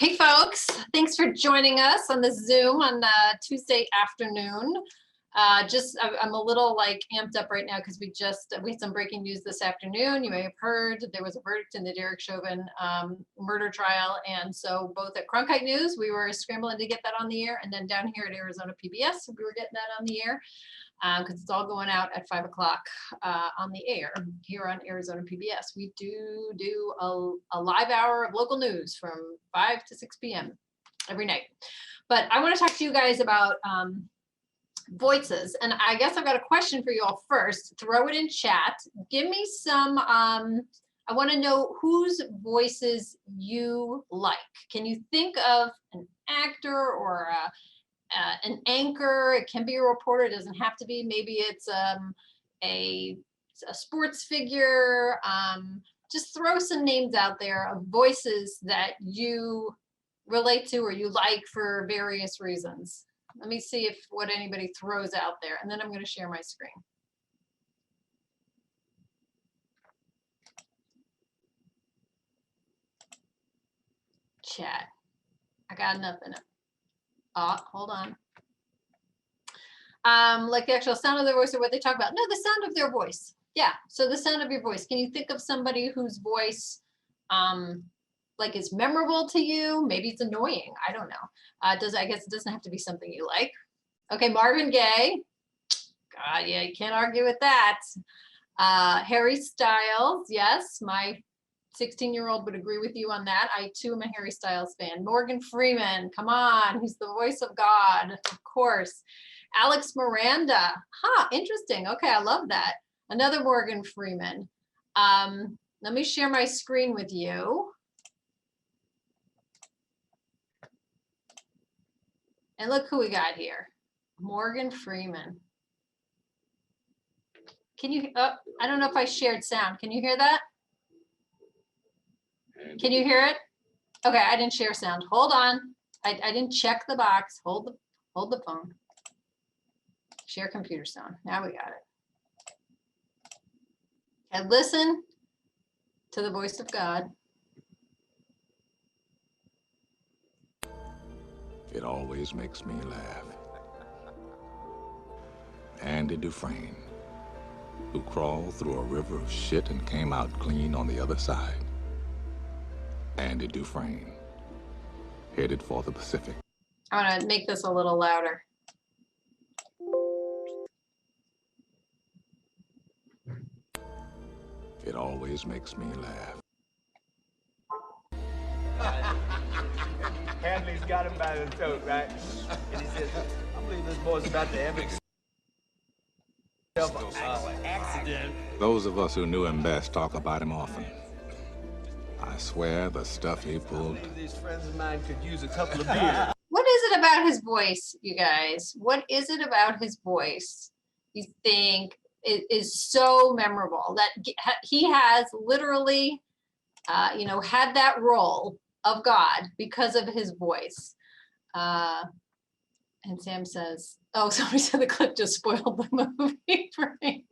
Hey folks, thanks for joining us on the Zoom on Tuesday afternoon. I'm a little like amped up right now because we had some breaking news this afternoon. You may have heard there was a verdict in the Derek Chauvin murder trial. And so both at Cronkite News, we were scrambling to get that on the air. And then down here at Arizona PBS, we were getting that on the air because it's all going out at 5 o'clock on the air here on Arizona PBS. We do a live hour of local news from 5 to 6 p.m. every night. But I want to talk to you guys about voices. And I guess I've got a question for you all first. Throw it in chat. Give me some, I want to know whose voices you like. Can you think of an actor or an anchor? It can be a reporter, it doesn't have to be. Maybe it's a sports figure. Just throw some names out there of voices that you relate to or you like for various reasons. Let me see what anybody throws out there, and then I'm going to share my screen. Chat. I got nothing. Oh, hold on. Like the actual sound of their voice or what they talk about. No, the sound of their voice. Yeah, so the sound of your voice. Can you think of somebody whose voice like is memorable to you? Maybe it's annoying. I don't know. I guess it doesn't have to be something you like. Okay, Marvin Gaye. God, yeah, you can't argue with that. Harry Styles. Yes, my 16-year-old would agree with you on that. I too am a Harry Styles fan. Morgan Freeman. Come on, he's the voice of God, of course. Alex Miranda. Huh, interesting. Okay, I love that. Another Morgan Freeman. Let me share my screen with you. And look who we got here. Morgan Freeman. Can you, I don't know if I shared sound. Can you hear that? Can you hear it? Okay, I didn't share sound. Hold on. I didn't check the box. Hold the phone. Share computer sound. Now we got it. And listen to the voice of God. It always makes me laugh. Andy Dufresne, who crawled through a river of shit and came out clean on the other side. Andy Dufresne, headed for the Pacific. I want to make this a little louder. It always makes me laugh. Hadley's got him by the throat, right? And he says, I believe this boy's about to have an accident. Those of us who knew him best talk about him often. I swear the stuff he pulled. I believe these friends of mine could use a couple of beers. What is it about his voice, you guys? What is it about his voice you think is so memorable that he has literally, had that role of God because of his voice? And Sam says, oh, somebody said the clip just spoiled the movie for me.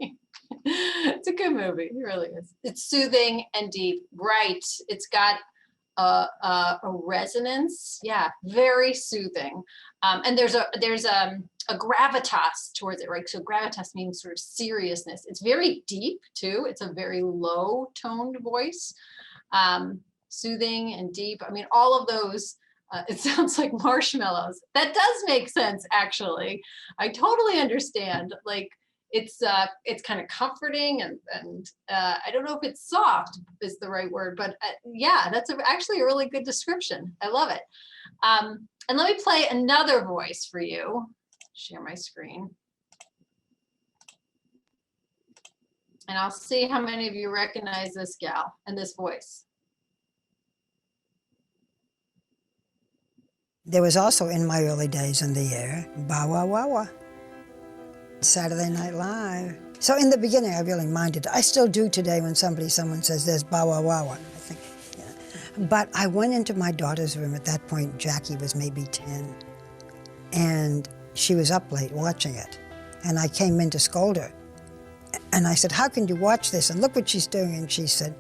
It's a good movie, it really is. It's soothing and deep, right? It's got a resonance, yeah, very soothing. And there's a gravitas towards it, right? So gravitas means sort of seriousness. It's very deep too. It's a very low toned voice, soothing and deep. I mean, all of those. It sounds like marshmallows. That does make sense, actually. I totally understand. Like it's kind of comforting and I don't know if it's soft is the right word, but yeah, that's actually a really good description. I love it. And let me play another voice for you. Share my screen. And I'll see how many of you recognize this gal and this voice. There was also, in my early days in the air, Bow Wow Wow Wow, Saturday Night Live. So in the beginning, I really minded. I still do today when someone says there's Bow Wow Wow Wow. I think, yeah. But I went into my daughter's room. At that point, Jackie was maybe 10. And she was up late watching it. And I came in to scold her. And I said, how can you watch this? And look what she's doing. And she said,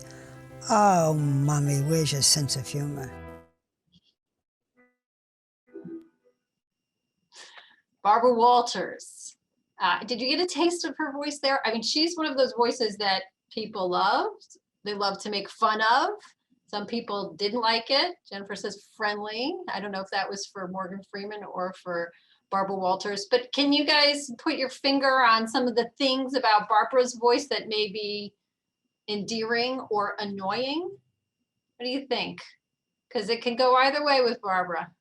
oh, Mommy, where's your sense of humor? Barbara Walters. Did you get a taste of her voice there? I mean, she's one of those voices that people loved. They love to make fun of. Some people didn't like it. Jennifer says friendly. I don't know if that was for Morgan Freeman or for Barbara Walters, but can you guys put your finger on some of the things about Barbara's voice that may be endearing or annoying? What do you think? Because it can go either way with Barbara.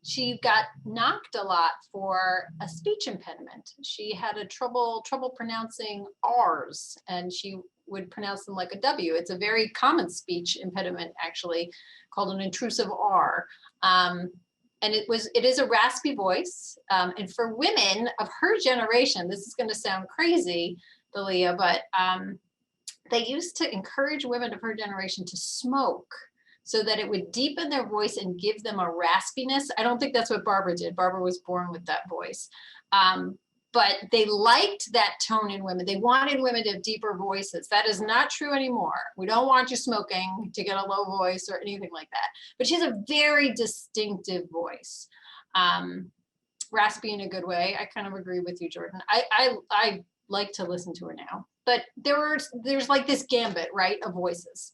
She got knocked a lot for a speech impediment. She had a trouble pronouncing R's, and she would pronounce them like a W. It's a very common speech impediment, actually, called an intrusive R. And it is a raspy voice. And for women of her generation, this is going to sound crazy, Dalia, but they used to encourage women of her generation to smoke, so that it would deepen their voice and give them a raspiness. I don't think that's what Barbara did. Barbara was born with that voice. But they liked that tone in women. They wanted women to have deeper voices. That is not true anymore. We don't want you smoking to get a low voice or anything like that. But she has a very distinctive voice. Raspy in a good way. I kind of agree with you, Jordan. I like to listen to her now. But there's like this gambit, right, of voices.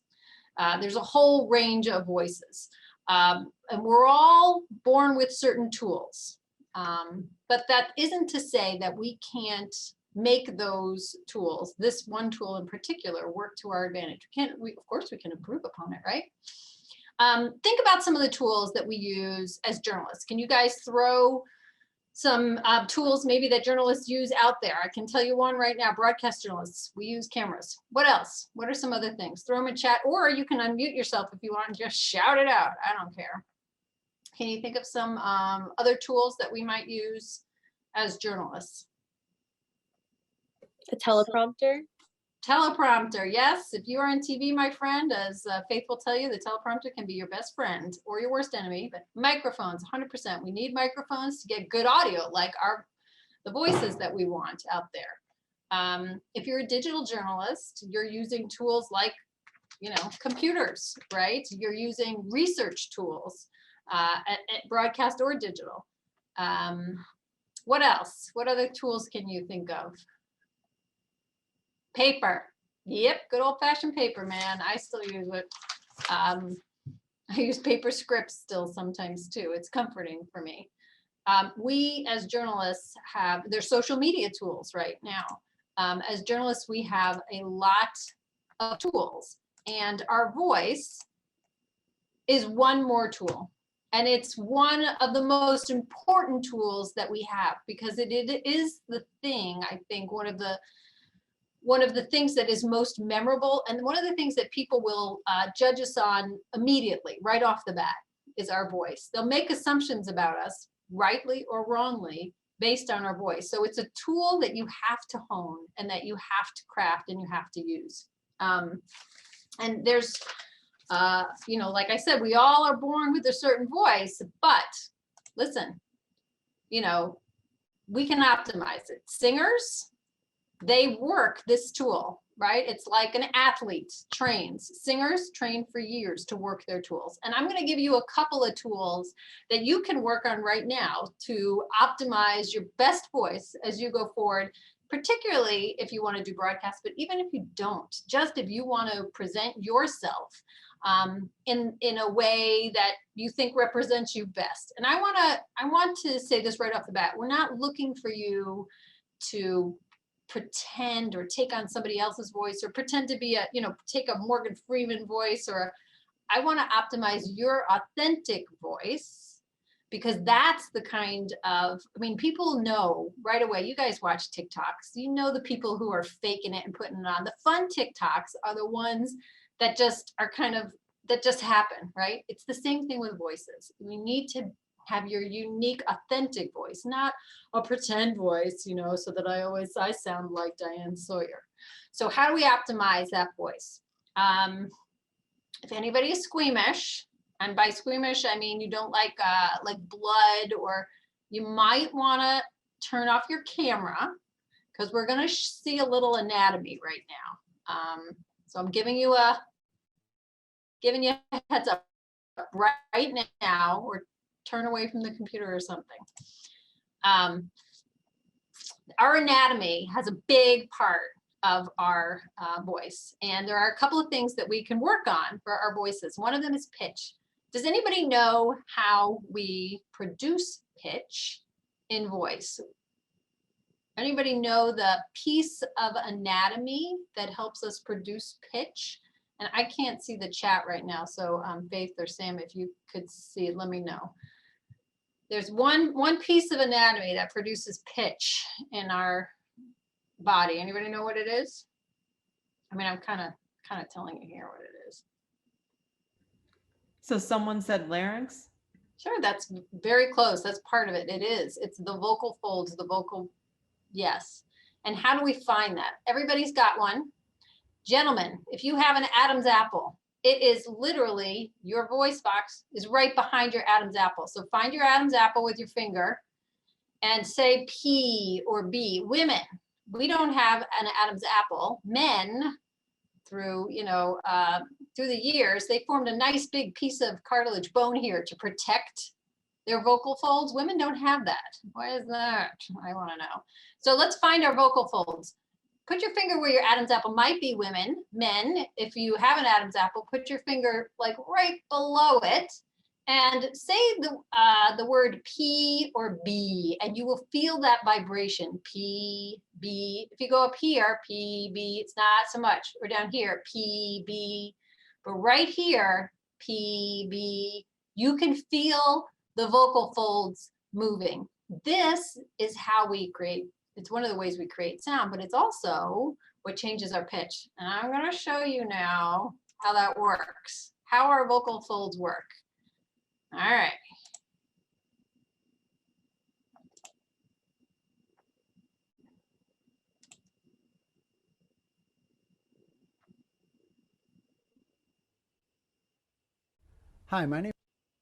There's a whole range of voices, and we're all born with certain tools, but that isn't to say that we can't make those tools, this one tool in particular, work to our advantage. Of course we can improve upon it, right? Think about some of the tools that we use as journalists. Can you guys throw some tools maybe that journalists use out there? I can tell you one right now. Broadcast journalists, we use cameras. What else? What are some other things? Throw them in chat, or you can unmute yourself if you want and just shout it out. I don't care. Can you think of some other tools that we might use as journalists? A teleprompter. Teleprompter, yes. If you are on TV, my friend, as Faith will tell you, the teleprompter can be your best friend or your worst enemy. But microphones, 100%. We need microphones to get good audio, like the voices that we want out there. If you're a digital journalist, you're using tools like, computers, right? You're using research tools at broadcast or digital. What else? What other tools can you think of? Paper. Yep, good old-fashioned paper, man. I still use it. I use paper scripts still sometimes too. It's comforting for me. We as journalists there's social media tools right now. As journalists, we have a lot of tools, and our voice is one more tool. And it's one of the most important tools that we have, because it is the thing, I think, one of the things that is most memorable, and one of the things that people will judge us on immediately, right off the bat, is our voice. They'll make assumptions about us, rightly or wrongly, based on our voice. So it's a tool that you have to hone, and that you have to craft, and you have to use. And there's, like I said, we all are born with a certain voice, but listen, we can optimize it. Singers, they work this tool, right? It's like an athlete trains. Singers train for years to work their tools. And I'm going to give you a couple of tools that you can work on right now to optimize your best voice as you go forward, particularly if you want to do broadcast, but even if you don't, just if you want to present yourself in a way that you think represents you best. And I want to say this right off the bat. We're not looking for you to pretend or take on somebody else's voice, or pretend to be take a Morgan Freeman voice, I want to optimize your authentic voice, because that's the kind of, people know right away. You guys watch TikToks, the people who are faking it and putting it on. The fun TikToks are the ones that just are that just happen, right? It's the same thing with voices. We need to have your unique, authentic voice, not a pretend voice, so that I sound like Diane Sawyer. So how do we optimize that voice? If anybody is squeamish, and by squeamish, I mean you don't like blood, or you might want to turn off your camera, because we're going to see a little anatomy right now. So I'm giving you a heads up right now. We're turn away from the computer or something. Our anatomy has a big part of our voice, and there are a couple of things that we can work on for our voices. One of them is pitch. Does anybody know how we produce pitch in voice? Anybody know the piece of anatomy that helps us produce pitch? And I can't see the chat right now, so Faith or Sam, if you could see it, let me know. There's one piece of anatomy that produces pitch in our body. Anybody know what it is? I mean, I'm kind of telling you here what it is. So someone said larynx? Sure, that's very close. That's part of it. It is. It's the vocal folds, the vocal, yes. And how do we find that? Everybody's got one. Gentlemen, if you have an Adam's apple, it is literally, your voice box is right behind your Adam's apple. So find your Adam's apple with your finger and say P or B. Women, we don't have an Adam's apple. Men, through through the years, they formed a nice big piece of cartilage bone here to protect their vocal folds. Women don't have that. Why is that? I want to know. So let's find our vocal folds. Put your finger where your Adam's apple might be, women. Men, if you have an Adam's apple, put your finger like right below it and say the word P or B, and you will feel that vibration, P, B. If you go up here, P, B, it's not so much. Or down here, P, B. But right here, P, B, you can feel the vocal folds moving. This is how we create. It's one of the ways we create sound, but it's also what changes our pitch. And I'm going to show you now how that works, how our vocal folds work. All right. Hi, my name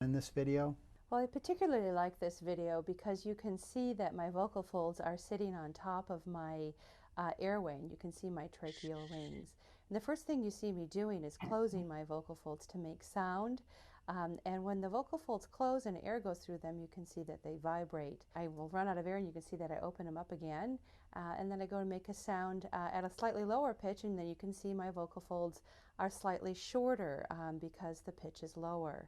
is in this video. Well, I particularly like this video because you can see that my vocal folds are sitting on top of my airway, and you can see my tracheal rings. And the first thing you see me doing is closing my vocal folds to make sound. And when the vocal folds close and air goes through them, you can see that they vibrate. I will run out of air and you can see that I open them up again. And then I go to make a sound at a slightly lower pitch, and then you can see my vocal folds are slightly shorter because the pitch is lower.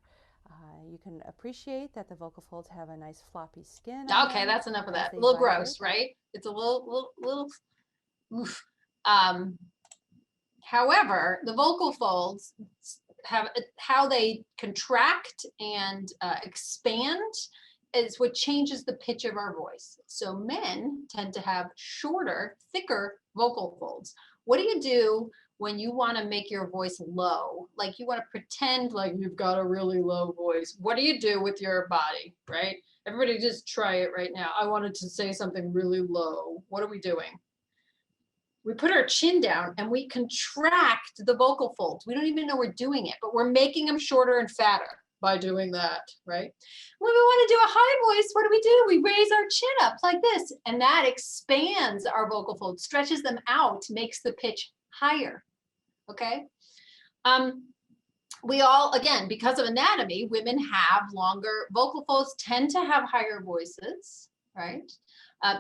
You can appreciate that the vocal folds have a nice floppy skin. Okay, that's enough of that. A little gross, right? It's a little oof. However, the vocal folds have how they contract and expand is what changes the pitch of our voice. So men tend to have shorter, thicker vocal folds. What do you do when you want to make your voice low? Like you want to pretend like you've got a really low voice. What do you do with your body, right? Everybody just try it right now. I wanted to say something really low. What are we doing? We put our chin down and we contract the vocal folds. We don't even know we're doing it, but we're making them shorter and fatter by doing that, right? When we want to do a high voice, what do? We raise our chin up like this, and that expands our vocal folds, stretches them out, makes the pitch higher, okay? We all, again, because of anatomy, women have longer vocal folds, tend to have higher voices, right?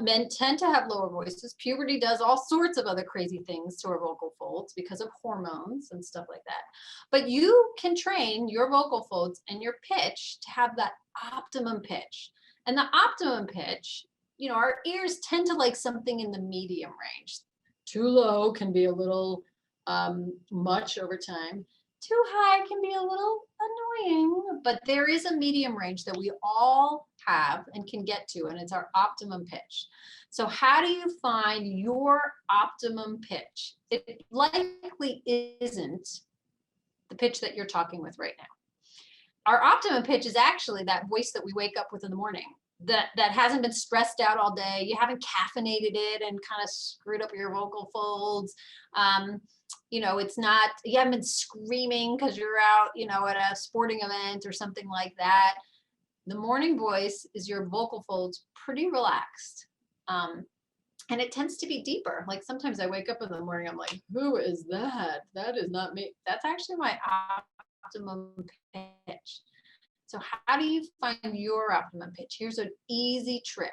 Men tend to have lower voices. Puberty does all sorts of other crazy things to our vocal folds because of hormones and stuff like that. But you can train your vocal folds and your pitch to have that optimum pitch. And the optimum pitch, you know, our ears tend to like something in the medium range. Too low can be a little much over time. Too high can be a little annoying, but there is a medium range that we all have and can get to, and it's our optimum pitch. So how do you find your optimum pitch? It likely isn't the pitch that you're talking with right now. Our optimum pitch is actually that voice that we wake up with in the morning, that hasn't been stressed out all day. You haven't caffeinated it and kind of screwed up your vocal folds. You know, it's not, you haven't been screaming because you're out, you know, at a sporting event or something like that. The morning voice is your vocal folds pretty relaxed. And it tends to be deeper. Like sometimes I wake up in the morning, I'm like, who is that? That is not me. That's actually my optimum pitch. So how do you find your optimum pitch? Here's an easy trick.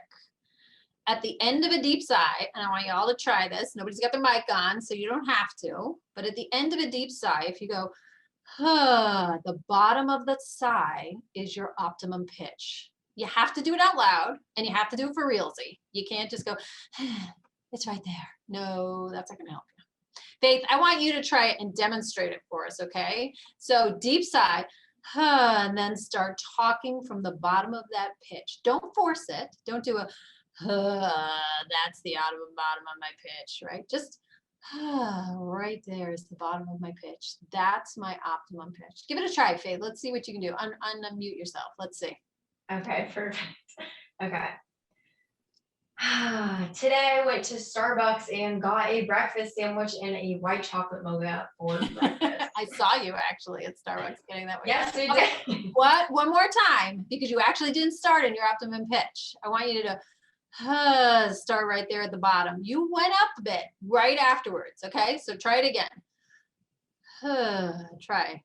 At the end of a deep sigh, and I want you all to try this. Nobody's got their mic on, so you don't have to. But at the end of a deep sigh, if you go, the bottom of the sigh is your optimum pitch. You have to do it out loud, and you have to do it for realsy. You can't just go, it's right there. No, that's not going to help you. Faith, I want you to try it and demonstrate it for us, okay? So deep sigh, and then start talking from the bottom of that pitch. Don't force it. Don't do a, that's the bottom of my pitch, right? Just right there is the bottom of my pitch. That's my optimum pitch. Give it a try, Faith. Let's see what you can do. Unmute yourself. Let's see. Okay, perfect. Okay. Today I went to Starbucks and got a breakfast sandwich and a white chocolate mocha for breakfast. I saw you actually at Starbucks getting that. Yes, we okay. did. What? One more time, because you actually didn't start in your optimum pitch. I want you to start right there at the bottom. You went up a bit right afterwards. Okay, so try it again. Try.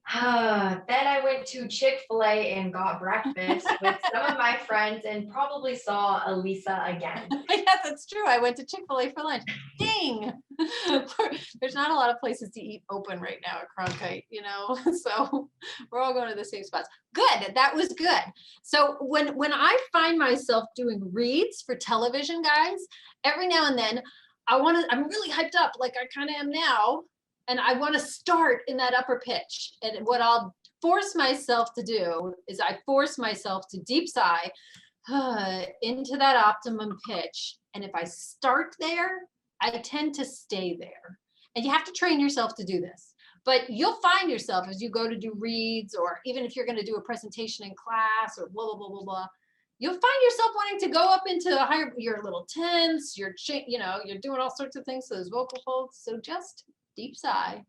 Then I went to Chick-fil-A and got breakfast with some of my friends and probably saw Allysa again. Yes, that's true. I went to Chick-fil-A for lunch. Ding! There's not a lot of places to eat open right now at Cronkite, you know, so we're all going to the same spots. Good, that was good. So when I find myself doing reads for television, guys, every now and then I'm really hyped up like I kind of am now. And I want to start in that upper pitch. And what I'll force myself to do is I force myself to deep sigh into that optimum pitch. And if I start there, I tend to stay there. And you have to train yourself to do this. But you'll find yourself as you go to do reads, or even if you're going to do a presentation in class or blah, blah, blah, blah, blah, you'll find yourself wanting to go up into higher, you're a little tense, you're doing all sorts of things, so those vocal folds. So just deep sigh,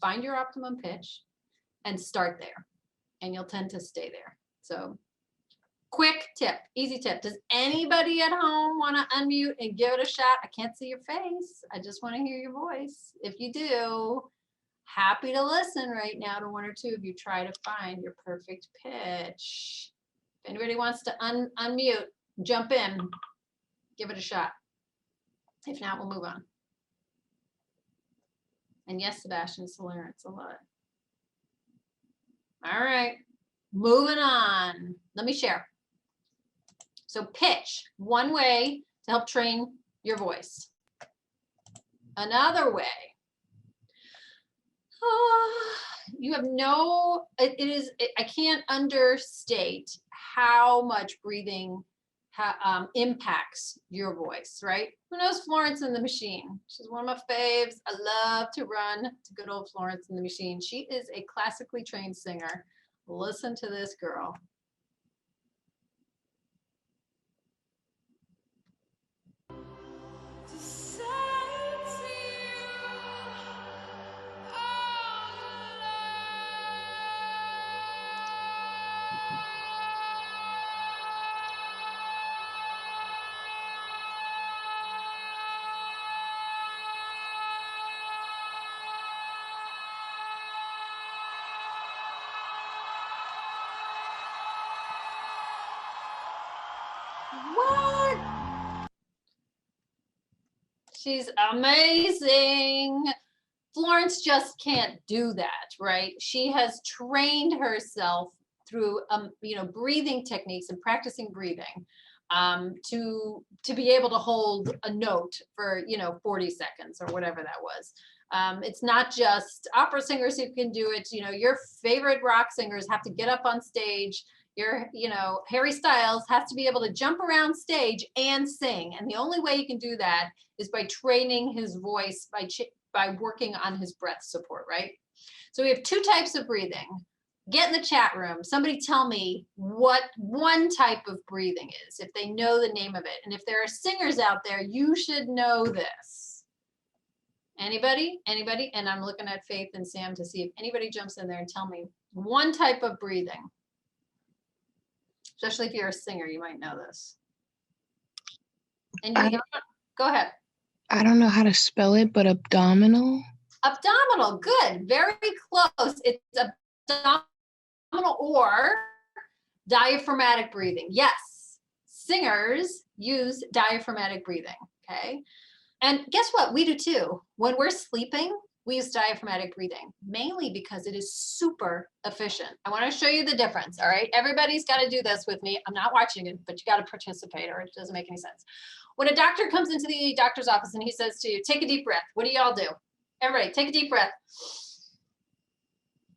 find your optimum pitch, and start there. And you'll tend to stay there. So quick tip, easy tip. Does anybody at home want to unmute and give it a shot? I can't see your face. I just want to hear your voice. If you do, happy to listen right now to one or two of you try to find your perfect pitch. If anybody wants to unmute, jump in, give it a shot. If not, we'll move on. And yes, Sebastian, Solarence, a lot. All right, moving on. Let me share. So pitch, one way to help train your voice. Another way, you have no, I can't understate how much breathing impacts your voice, right? Who knows Florence and the Machine? She's one of my faves. I love to run to good old Florence and the Machine. She is a classically trained singer. Listen to this girl. What? She's amazing. Florence just can't do that, right? She has trained herself through, breathing techniques and practicing breathing to be able to hold a note for, 40 seconds or whatever that was. It's not just opera singers who can do it. Your favorite rock singers have to get up on stage. Harry Styles has to be able to jump around stage and sing. And the only way you can do that is by training his voice, by working on his breath support, right? So we have two types of breathing. Get in the chat room. Somebody tell me what one type of breathing is, if they know the name of it. And if there are singers out there, you should know this. Anybody? Anybody? And I'm looking at Faith and Sam to see if anybody jumps in there and tell me one type of breathing. Especially if you're a singer, you might know this. And go ahead. I don't know how to spell it, but abdominal. Abdominal, good, very close. It's abdominal or diaphragmatic breathing. Yes, singers use diaphragmatic breathing, okay? And guess what? We do too. When we're sleeping, we use diaphragmatic breathing, mainly because it is super efficient. I want to show you the difference, all right? Everybody's got to do this with me. I'm not watching it, but you got to participate or it doesn't make any sense. When a doctor comes into the doctor's office and he says to you, take a deep breath, what do y'all do? Everybody, take a deep breath.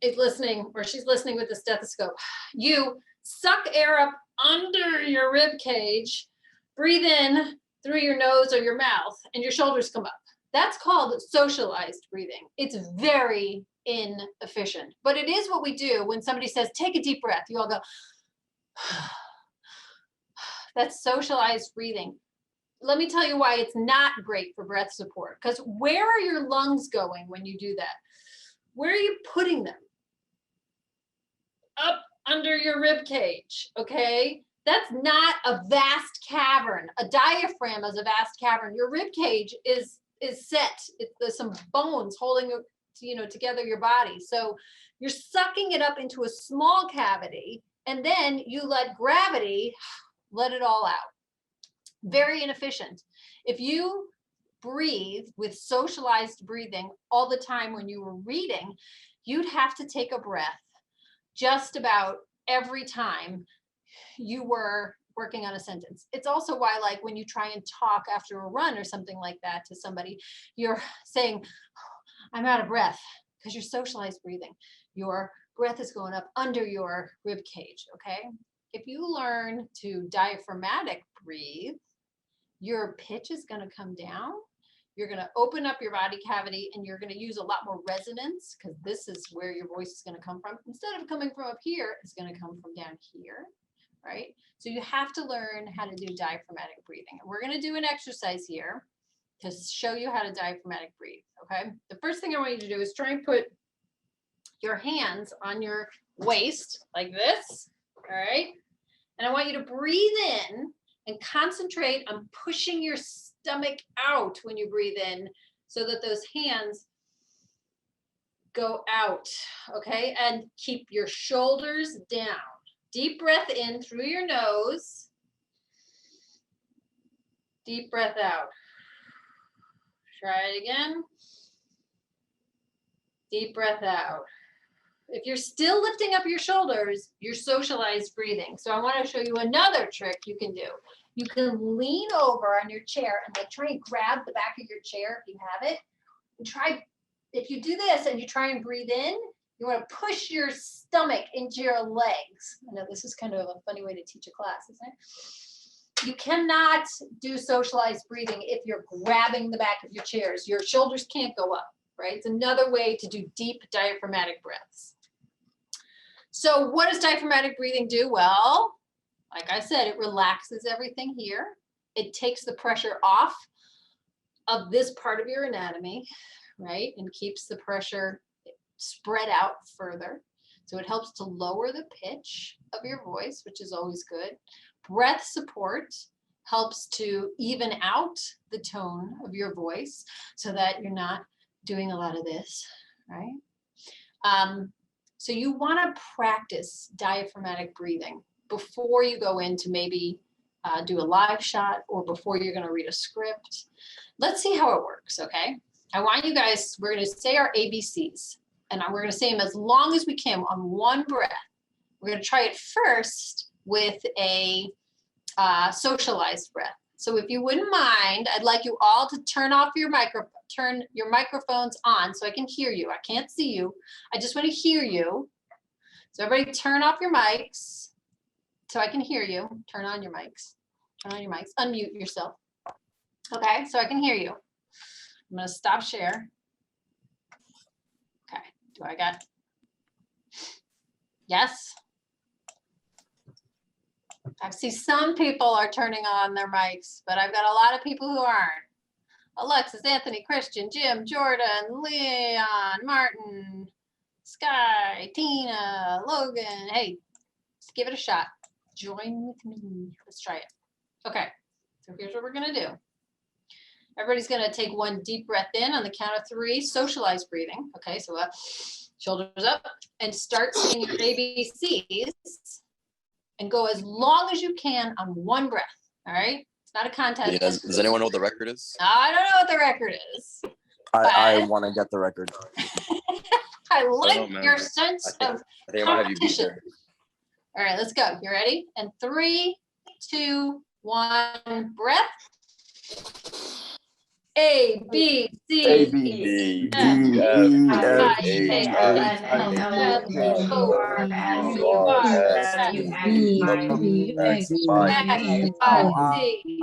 Is listening, or she's listening with the stethoscope. You suck air up under your rib cage, breathe in through your nose or your mouth, and your shoulders come up. That's called socialized breathing. It's very inefficient, but it is what we do when somebody says, take a deep breath. You all go, that's socialized breathing. Let me tell you why it's not great for breath support, because where are your lungs going when you do that? Where are you putting them? Up under your rib cage, okay? That's not a vast cavern. A diaphragm is a vast cavern. Your rib cage is set. There's some bones holding together your body. So you're sucking it up into a small cavity, and then you let gravity let it all out. Very inefficient. If you breathe with socialized breathing all the time when you were reading, you'd have to take a breath just about every time you were working on a sentence. It's also why, like, when you try and talk after a run or something like that to somebody, you're saying, I'm out of breath, because you're socialized breathing. Your breath is going up under your rib cage, okay? If you learn to diaphragmatic breathe, your pitch is going to come down. You're going to open up your body cavity, and you're going to use a lot more resonance, because this is where your voice is going to come from. Instead of coming from up here, it's going to come from down here, right? So you have to learn how to do diaphragmatic breathing. And we're going to do an exercise here to show you how to diaphragmatic breathe, okay? The first thing I want you to do is try and put your hands on your waist like this, all right? And I want you to breathe in and concentrate on pushing your stomach out when you breathe in, so that those hands go out, okay? And keep your shoulders down. Deep breath in through your nose. Deep breath out. Try it again. Deep breath out. If you're still lifting up your shoulders, you're socialized breathing. So I want to show you another trick you can do. You can lean over on your chair and like try and grab the back of your chair if you have it. And try, if you do this and you try and breathe in, you want to push your stomach into your legs. I know this is kind of a funny way to teach a class, isn't it? You cannot do socialized breathing if you're grabbing the back of your chairs. Your shoulders can't go up, right? It's another way to do deep diaphragmatic breaths. So what does diaphragmatic breathing do? Well, like I said, it relaxes everything here. It takes the pressure off of this part of your anatomy, right? And keeps the pressure spread out further. So it helps to lower the pitch of your voice, which is always good. Breath support helps to even out the tone of your voice so that you're not doing a lot of this, right? So you want to practice diaphragmatic breathing before you go in to maybe do a live shot or before you're going to read a script. Let's see how it works, okay? I want you guys, we're going to say our ABCs, and we're going to say them as long as we can on one breath. We're going to try it first with a socialized breath. So if you wouldn't mind, I'd like you all to turn your microphones on so I can hear you. I can't see you. I just want to hear you. So everybody turn off your mics so I can hear you. Turn on your mics. Turn on your mics. Unmute yourself. Okay, so I can hear you. I'm going to stop share. Okay, do I got? Yes? I see some people are turning on their mics, but I've got a lot of people who aren't. Alexis, Anthony, Christian, Jim, Jordan, Leon, Martin, Sky, Tina, Logan. Hey, let's give it a shot. Join with me. Let's try it. Okay, so here's what we're going to do. Everybody's gonna take one deep breath in on the count of 3, socialized breathing. Okay, so shoulders up and start saying your ABCs and go as long as you can on one breath, all right? It's not a contest. Yeah, does anyone know what the record is? I don't know what the record is. I want to get the record. I like Oh, man. your sense of I think I might have you beat competition. there. All right, let's go. You ready? And 3, 2, 1, breath. A, B, C, A, B, D, F, E, F, G, G, H, H, I, I, J, K, L, L, M, M, N, O, O, P, P, Q, R, S, T, U, V, W,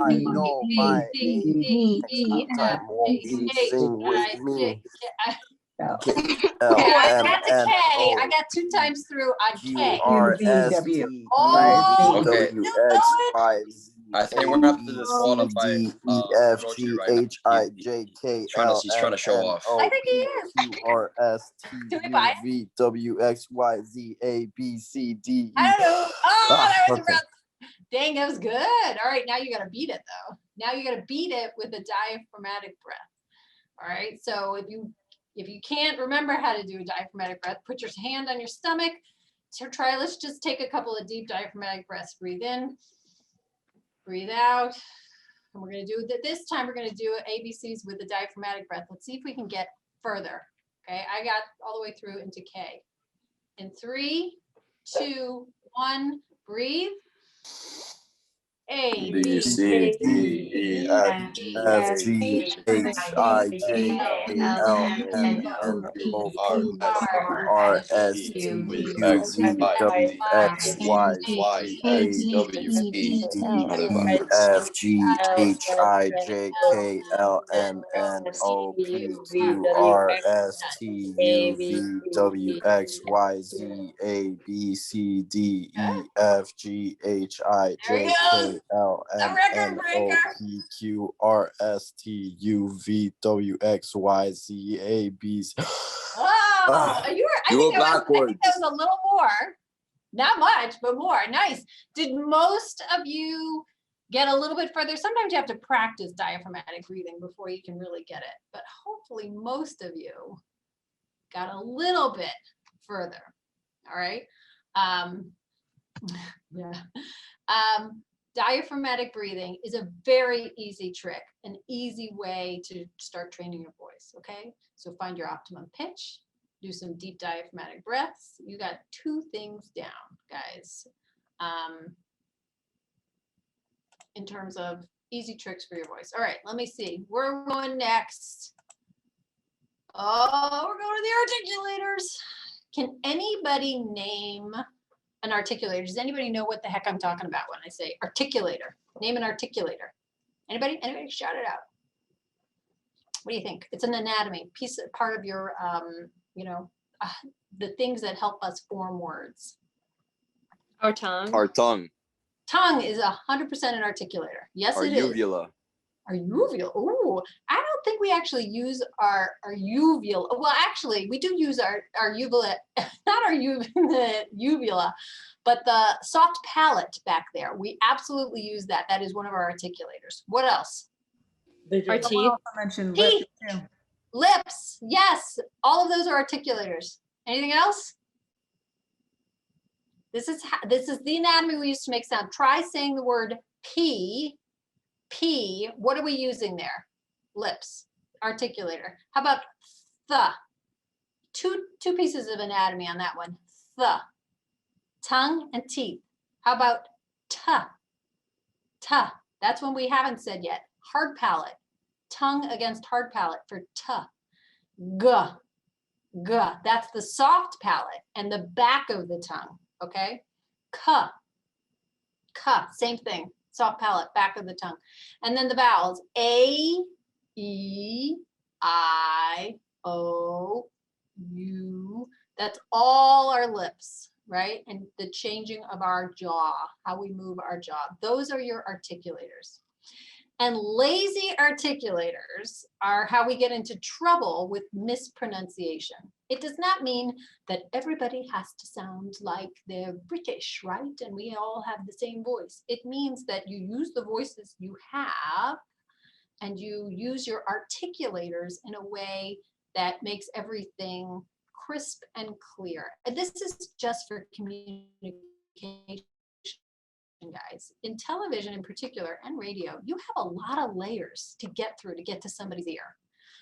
I know my ABCs. Won't you sing with me? L, I M, got to N, K. O, I got 2 times through on Q, K. R, S, T, U, Oh, V, Okay. W, X, Y, Z, I think we're gonna have to disqualify D, E, F, Roshi G, right now. H, I, J, K, L, He's trying to show M, N, off. I O, think he P, is. Q, R, S, T, Do we U, buy it? V, W, X, Y, Z, A, B, C, D, E. I don't know. Oh, that was okay. rough. Dang, that was good. All right, now you got to beat it though. Now you got to beat it with a diaphragmatic breath. All right, so if you can't remember how to do a diaphragmatic breath, put your hand on your stomach. So try, let's just take a couple of deep diaphragmatic breaths. Breathe in, breathe out. And we're gonna do that this time, we're gonna do ABCs with the diaphragmatic breath. Let's see if we can get further. Okay, I got all the way through into K. In 3, 2, 1, breathe. A, B, C, D, E, F, G, H, I, J, K, L, M, N, O, P, Q, R, S, T, U, V, W, X, Y, Z, A, W, E, D, E, F, G, H, I, J, K, L, M, N, O, P, Q, R, S, T, U, V, W, X, Y, Z, A, B, C, D, E, F, G, H, I, J, K, L, M, N, O, P, Q, R, S, T, U, V, W, X, Y, Z, A, B, C. Oh, I think that was a little more. Not much, but more. Nice. Did most of you get a little bit further? Sometimes you have to practice diaphragmatic breathing before you can really get it. But hopefully most of you got a little bit further. All right. Diaphragmatic breathing is a very easy trick, an easy way to start training your voice. Okay. So find your optimum pitch. Do some deep diaphragmatic breaths. You got 2 things down, guys, in terms of easy tricks for your voice. All right, let me see. We're going next. Oh, we're going to the articulators. Can anybody name an articulator? Does anybody know what the heck I'm talking about when I say articulator? Name an articulator. Anybody? Anybody? Shout it out. What do you think? It's an anatomy part of your the things that help us form words. Our tongue. Our tongue. Tongue is 100% an articulator. Yes, Our it is. uvula. Our uvula. Ooh, I don't think we actually use our uvula. Well, actually, we do use our uvula, not our uvula, but the soft palate back there. We absolutely use that. That is one of our articulators. What else? Our teeth. Teeth. Lips. Yes, all of those are articulators. Anything else? This is the anatomy we use to make sound. Try saying the word P. P. What are we using there? Lips. Articulator. How about the? Two pieces of anatomy on that one. The. Tongue and teeth. How about ta? Ta. That's one we haven't said yet. Hard palate. Tongue against hard palate for ta. G. G. That's the soft palate and the back of the tongue. Okay. Ka. Ka. Same thing. Soft palate, back of the tongue. And then the vowels. A, E, I, O, U. That's all our lips, right? And the changing of our jaw, how we move our jaw. Those are your articulators. And lazy articulators are how we get into trouble with mispronunciation. It does not mean that everybody has to sound like they're British, right? And we all have the same voice. It means that you use the voices you have and you use your articulators in a way that makes everything crisp and clear. And this is just for communication, guys. In television in particular, and radio, you have a lot of layers to get through to get to somebody's ear.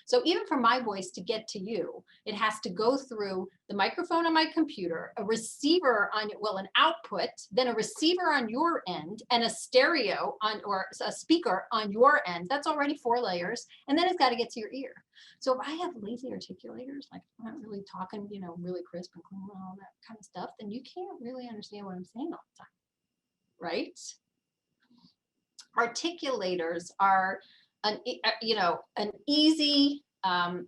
So even for my voice to get to you, it has to go through the microphone on my computer, a receiver on, well, an output, then a receiver on your end, and a stereo on, or a speaker on your end. That's already 4 layers. And then it's got to get to your ear. So if I have lazy articulators, like I'm not really talking, you know, really crisp and clean and all that kind of stuff, then you can't really understand what I'm saying all the time, right? Articulators are an easy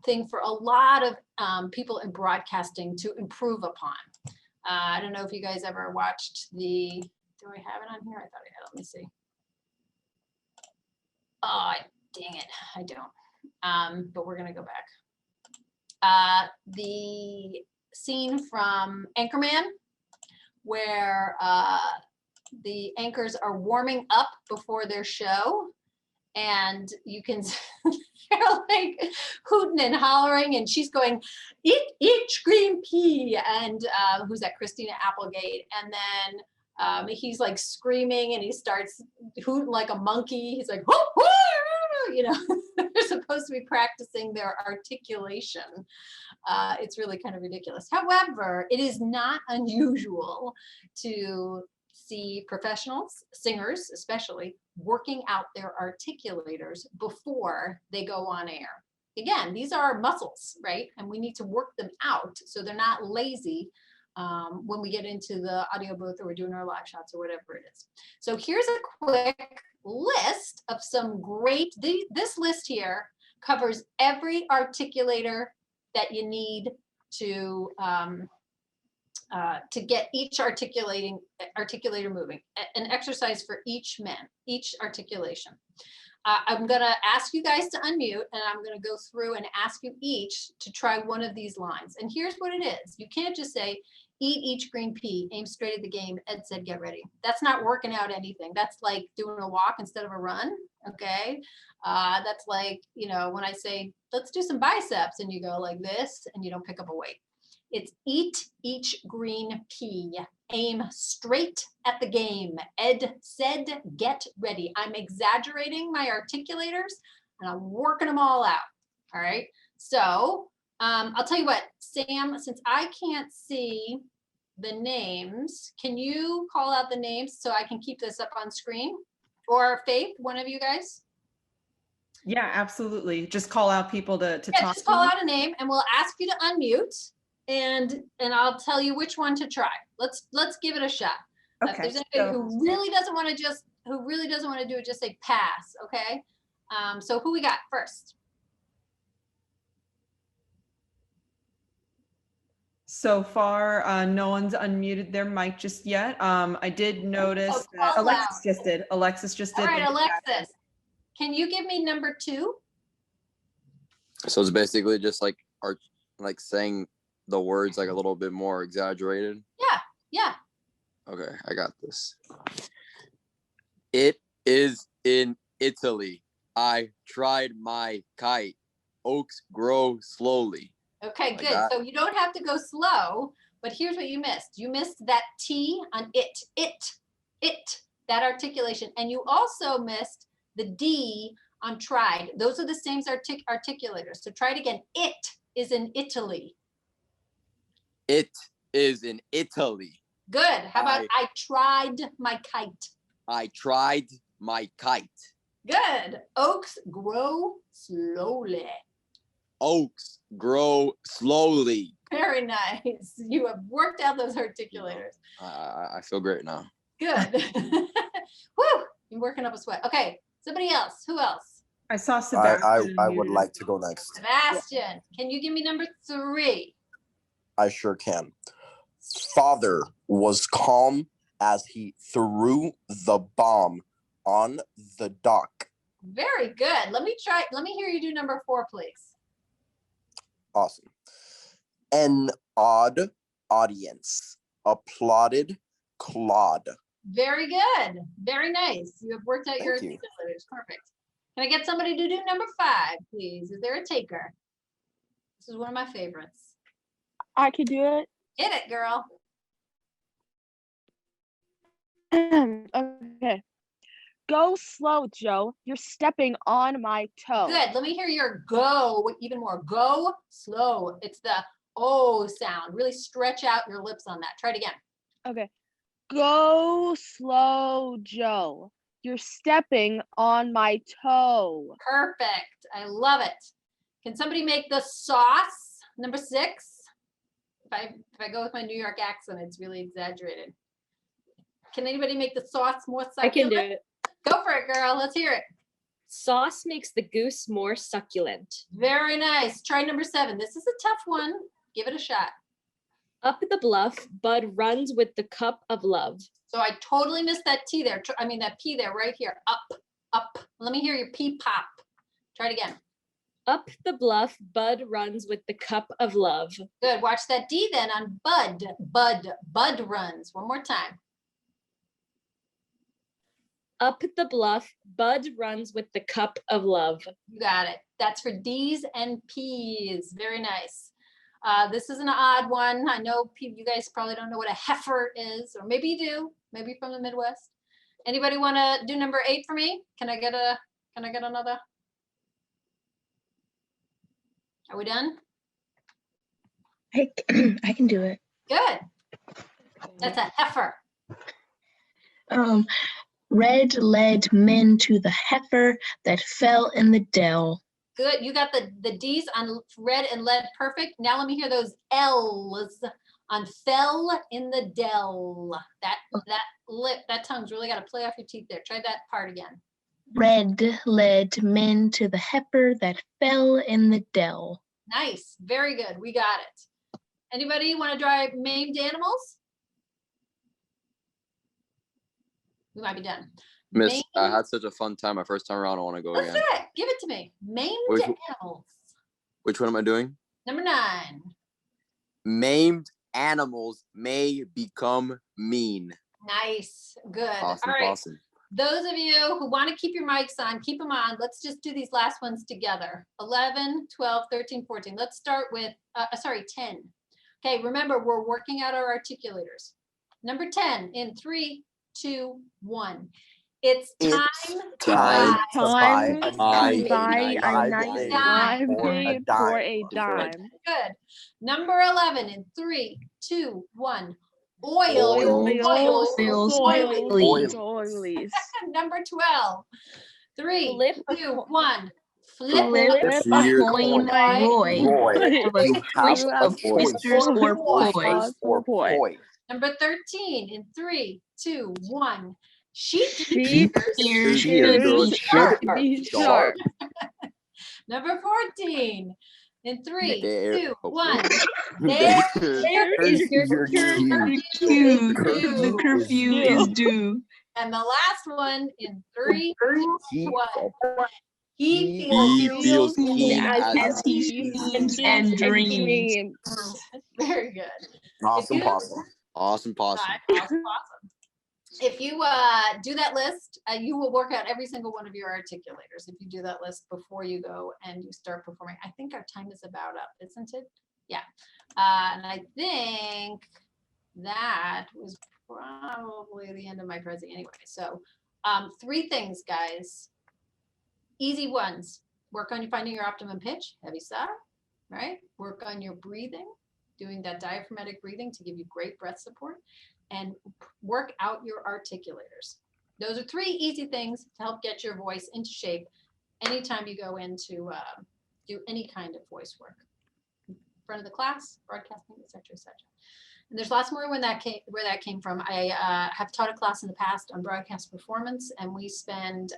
thing for a lot of people in broadcasting to improve upon. I don't know if you guys ever watched the, do I have it on here? I thought I had, let me see. Oh, dang it, I don't. But we're gonna go back. The scene from Anchorman, where the anchors are warming up before their show, and you can they're like hooting and hollering, and she's going, eat green pea, and who's that, Christina Applegate, and then he's like screaming and he starts hooting like a monkey. He's like, whoo, whoo! You know, they're supposed to be practicing their articulation. It's really kind of ridiculous. However, it is not unusual to see professionals, singers especially, working out their articulators before they go on air. Again, these are muscles, right? And we need to work them out so they're not lazy when we get into the audio booth or we're doing our live shots or whatever it is. So here's a quick list of some great, this list here covers every articulator that you need to get each articulator moving, an exercise for each articulation. I'm gonna ask you guys to unmute, and I'm gonna go through and ask you each to try one of these lines. And here's what it is. You can't just say, eat each green pea, aim straight at the game, Ed said, get ready. That's not working out anything. That's like doing a walk instead of a run, okay? That's like, you know, when I say, let's do some biceps, and you go like this, and you don't pick up a weight. It's eat each green pea, aim straight at the game. Ed said, get ready. I'm exaggerating my articulators and I'm working them all out. All right. So I'll tell you what, Sam, since I can't see the names, can you call out the names so I can keep this up on screen? Or Faith, one of you guys? Yeah, absolutely. Just call out people to talk. Just call out a name and we'll ask you to unmute. And I'll tell you which one to try. Let's give it a shot. Okay. If there's anybody who really doesn't want to do it, just say pass. Okay. So who we got first? So far, no one's unmuted their mic just yet. I did notice that Alexis just did. Alexis just did. All right, Alexis, can you give me number 2? So it's basically just like saying the words like a little bit more exaggerated. Yeah. Okay, I got this. It is in Italy. I tried my kite. Oaks grow slowly. Okay, Like good. that. So you don't have to go slow, but here's what you missed. You missed that T on it, that articulation. And you also missed the D on tried. Those are the same articulators. So try it again. It is in Italy. It is in Italy. Good. How about I tried my kite? I tried my kite. Good. Oaks grow slowly. Oaks grow slowly. Very nice. You have worked out those articulators. I feel great now. Good. Woo! You're working up a sweat. Okay. Somebody else. Who else? I saw Sebastian. I would like to go next. Sebastian. Can you give me number 3? I sure can. Father was calm as he threw the bomb on the dock. Very good. Let me hear you do number 4, please. Awesome. An odd audience applauded Claude. Very good. Very nice. You have worked out your Thank you. articulators. Perfect. Can I get somebody to do number 5, please? Is there a taker? This is one of my favorites. I could do it. Hit it, girl. Okay. Go slow, Joe. You're stepping on my toe. Good. Let me hear your go even more. Go slow. It's the O sound. Really stretch out your lips on that. Try it again. Okay. Go slow, Joe. You're stepping on my toe. Perfect. I love it. Can somebody make the sauce number 6? If I go with my New York accent, it's really exaggerated. Can anybody make the sauce more succulent? I can do it. Go for it, girl. Let's hear it. Sauce makes the goose more succulent. Very nice. Try number 7. This is a tough one. Give it a shot. Up the bluff, Bud runs with the cup of love. So I totally missed that T there. I mean, that P there right here. Up, up. Let me hear your P pop. Try it again. Up the bluff, Bud runs with the cup of love. Good. Watch that D then on Bud. Bud. Bud runs. One more time. Up the bluff, Bud runs with the cup of love. You got it. That's for D's and P's. Very nice. This is an odd one. I know you guys probably don't know what a heifer is, or maybe you do. Maybe from the Midwest. Anybody want to do number 8 for me? Can I get another? Are we done? I can do it. Good. That's a heifer. Red led men to the heifer that fell in the dell. Good. You got the D's on red and lead. Perfect. Now let me hear those L's on fell in the dell. That tongue's really got to play off your teeth there. Try that part again. Red led men to the heifer that fell in the dell. Nice. Very good. We got it. Anybody want to try maimed animals? We might be done. Miss, I had such a fun time my first time around. I want to go Let's again. do it. Give it to me. Maimed animals. Which one am I doing? Number 9. Maimed animals may become mean. Nice. Good. Awesome. All right. Awesome. Those of you who want to keep your mics on, keep them on. Let's just do these last ones together. 11, 12, 13, 14. Let's start with, 10. Okay, remember, we're working out our articulators. Number 10 in 3, 2, 1. It's time to buy a dime. Good. Number 11 in 3, 2, 1. Oils. Number 12. 3, 2, 1. Flip a coin, Roy. Number 13 in 3, 2, 1. Sheep ears be sharp. Number 14 in 3, 2, 1. There is your curfew. The curfew is due. And the last one in 3, 2, 1. He feels keen as he sleeps and dreams. Very good. Awesome possum. Awesome possum. Awesome. If you do that list, you will work out every single one of your articulators. If you do that list before you go and you start performing. I think our time is about up, isn't it? Yeah. And I think that was probably the end of my present anyway. So 3 things, guys. Easy ones. Work on finding your optimum pitch, heavy sigh, right? Work on your breathing, doing that diaphragmatic breathing to give you great breath support, and work out your articulators. Those are 3 easy things to help get your voice into shape anytime you go into do any kind of voice work. In front of the class, broadcasting, et cetera, et cetera. And there's lots more where that came from. I have taught a class in the past on broadcast performance, and we spend,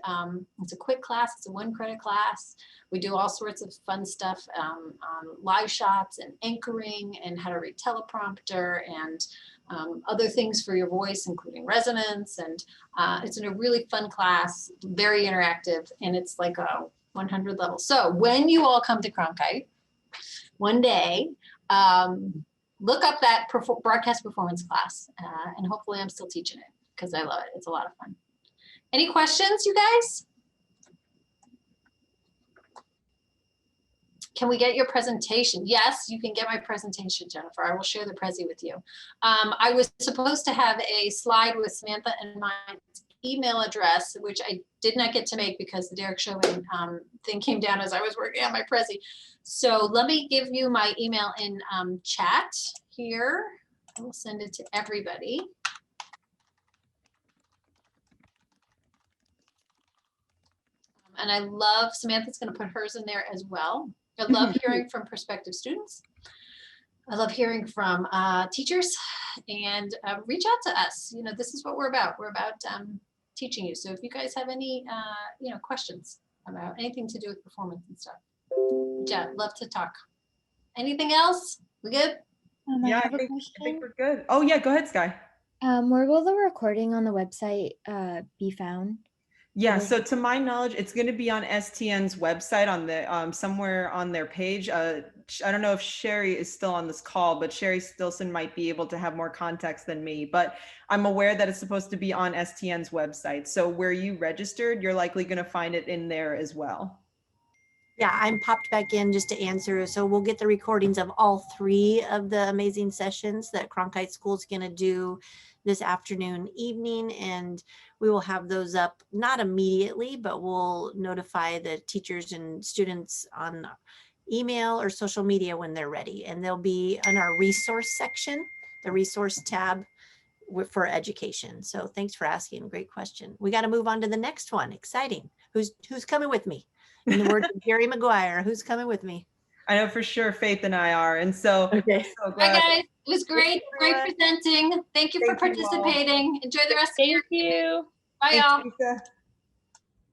it's a quick class, it's a 1-credit class. We do all sorts of fun stuff on live shots and anchoring and how to read teleprompter and other things for your voice, including resonance. And it's in a really fun class, very interactive, and it's like a 100 level. So when you all come to Cronkite one day, look up that broadcast performance class, and hopefully I'm still teaching it because I love it. It's a lot of fun. Any questions, you guys? Can we get your presentation? Yes, you can get my presentation, Jennifer. I will share the Prezi with you. I was supposed to have a slide with Samantha and my email address, which I did not get to make because the Derek Chauvin thing came down as I was working on my Prezi. So let me give you my email in chat here. I will send it to everybody. And I love, Samantha's going to put hers in there as well. I love hearing from prospective students. I love hearing from teachers, and reach out to us. You know, this is what we're about. We're about teaching you. So if you guys have any, you know, questions about anything to do with performance and stuff, yeah, love to talk. Anything else? We good? Yeah, I think we're good. Oh yeah, go ahead, Sky. Where will the recording on the website be found? Yeah, so to my knowledge, it's going to be on STN's website on the somewhere on their page. I don't know if Sherry is still on this call, but Sherry Stilson might be able to have more context than me. But I'm aware that it's supposed to be on STN's website. So where you registered, you're likely going to find it in there as well. Yeah, I'm popped back in just to answer. So we'll get the recordings of all 3 of the amazing sessions that Cronkite School is going to do this afternoon, evening, and we will have those up not immediately, but we'll notify the teachers and students on email or social media when they're ready. And they'll be on our resource section, the resource tab for education. So thanks for asking. Great question. We got to move on to the next one. Exciting. Who's coming with me? In the words of Jerry Maguire, who's coming with me? I know for sure Faith and I are. And so, okay. So glad. Hi guys, it was great. Great presenting. Thank you for participating. Enjoy the rest of your day. Thank you. Bye y'all.